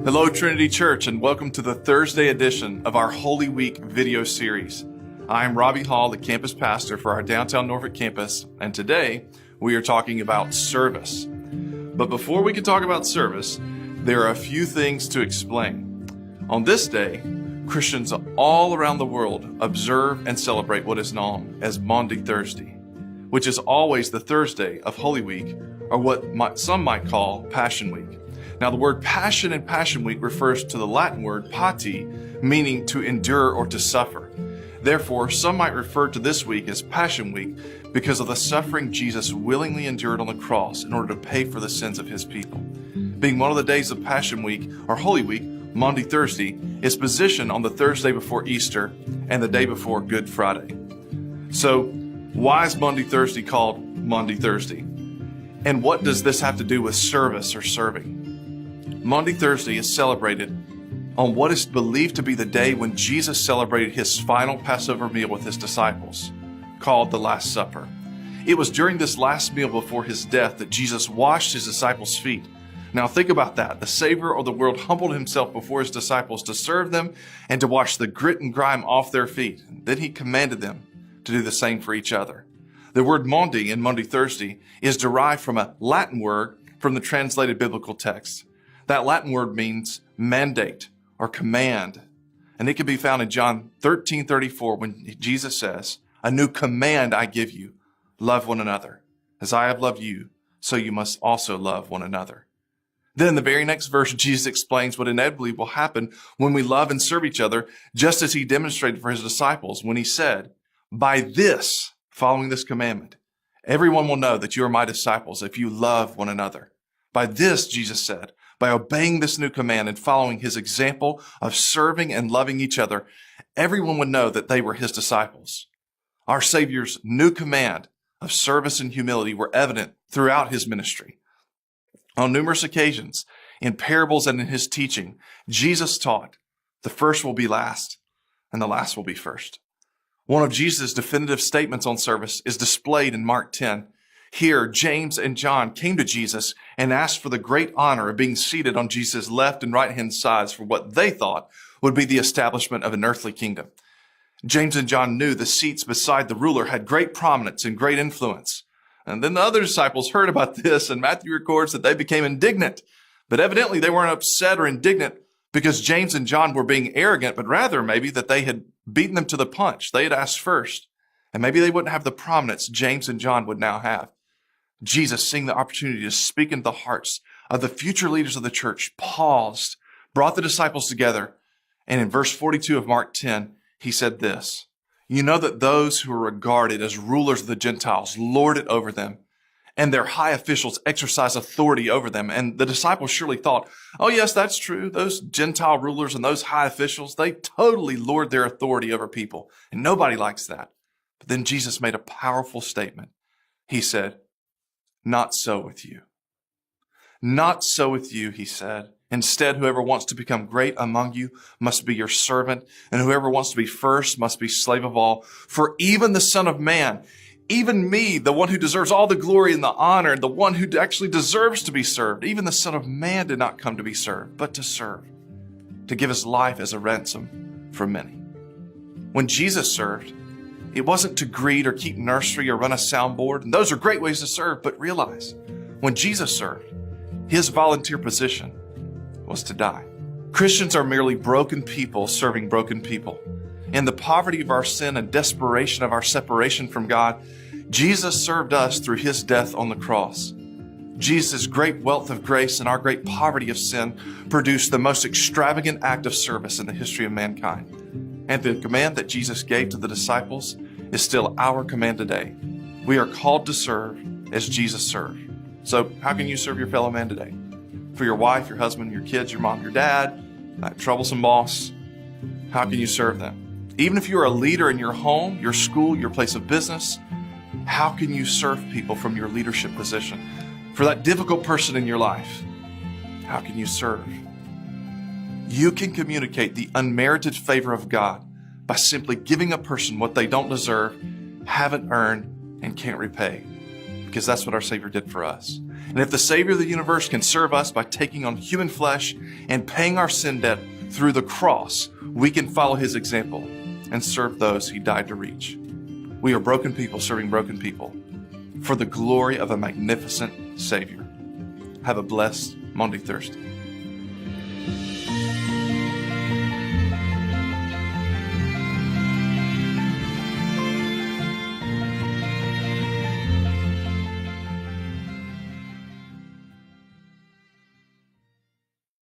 Hello, Trinity Church, and welcome to the Thursday edition of our Holy Week video series. I am Robbie Hall, the campus pastor for our downtown Norfolk campus, and today we are talking about service. But before we can talk about service, there are a few things to explain. On this day, Christians all around the world observe and celebrate what is known as Maundy Thursday, which is always the Thursday of Holy Week, or what some might call Passion Week. Now, the word passion in Passion Week refers to the Latin word pati, meaning to endure or to suffer. Therefore, some might refer to this week as Passion Week because of the suffering Jesus willingly endured on the cross in order to pay for the sins of his people. Being one of the days of Passion Week, or Holy Week, Maundy Thursday is positioned on the Thursday before Easter and the day before Good Friday. So, why is Maundy Thursday called Maundy Thursday? And what does this have to do with service or serving? Maundy Thursday is celebrated on what is believed to be the day when Jesus celebrated his final Passover meal with his disciples, called the Last Supper. It was during this last meal before his death that Jesus washed his disciples' feet. Now think about that. The Savior of the world humbled himself before his disciples to serve them and to wash the grit and grime off their feet. Then he commanded them to do the same for each other. The word Maundy in Maundy Thursday is derived from a Latin word from the translated biblical text. That Latin word means mandate or command. And it can be found in John 13:34 when Jesus says, "A new command I give you, love one another. As I have loved you, so you must also love one another." Then in the very next verse, Jesus explains what inevitably will happen when we love and serve each other, just as he demonstrated for his disciples when he said, "By this, following this commandment, everyone will know that you are my disciples if you love one another." By this, Jesus said, by obeying this new command and following his example of serving and loving each other, everyone would know that they were his disciples. Our Savior's new command of service and humility were evident throughout his ministry. On numerous occasions, in parables and in his teaching, Jesus taught, the first will be last, and the last will be first. One of Jesus' definitive statements on service is displayed in Mark 10. Here, James and John came to Jesus and asked for the great honor of being seated on Jesus' left and right-hand sides for what they thought would be the establishment of an earthly kingdom. James and John knew the seats beside the ruler had great prominence and great influence. And then the other disciples heard about this, and Matthew records that they became indignant. But evidently they weren't upset or indignant because James and John were being arrogant, but rather maybe that they had beaten them to the punch. They had asked first, and maybe they wouldn't have the prominence James and John would now have. Jesus, seeing the opportunity to speak into the hearts of the future leaders of the church, paused, brought the disciples together, and in verse 42 of Mark 10, he said this, "You know that those who are regarded as rulers of the Gentiles lord it over them, and their high officials exercise authority over them." And the disciples surely thought, oh yes, that's true. Those Gentile rulers and those high officials, they totally lord their authority over people, and nobody likes that. But then Jesus made a powerful statement. He said, "Not so with you. Not so with you," he said. "Instead, whoever wants to become great among you must be your servant, and whoever wants to be first must be slave of all. For even the Son of Man, even me, the one who deserves all the glory and the honor, the one who actually deserves to be served, even the Son of Man did not come to be served, but to serve, to give his life as a ransom for many." When Jesus served, it wasn't to greet or keep nursery or run a soundboard. And those are great ways to serve, but realize when Jesus served, his volunteer position was to die. Christians are merely broken people serving broken people. In the poverty of our sin and desperation of our separation from God, Jesus served us through his death on the cross. Jesus' great wealth of grace and our great poverty of sin produced the most extravagant act of service in the history of mankind. And the command that Jesus gave to the disciples is still our command today. We are called to serve as Jesus served. So how can you serve your fellow man today? For your wife, your husband, your kids, your mom, your dad, that troublesome boss, how can you serve them? Even if you're a leader in your home, your school, your place of business, how can you serve people from your leadership position? For that difficult person in your life, how can you serve? You can communicate the unmerited favor of God by simply giving a person what they don't deserve, haven't earned, and can't repay. because that's what our Savior did for us. And if the Savior of the universe can serve us by taking on human flesh and paying our sin debt through the cross, we can follow his example and serve those he died to reach. We are broken people serving broken people for the glory of a magnificent Savior. Have a blessed Maundy Thursday.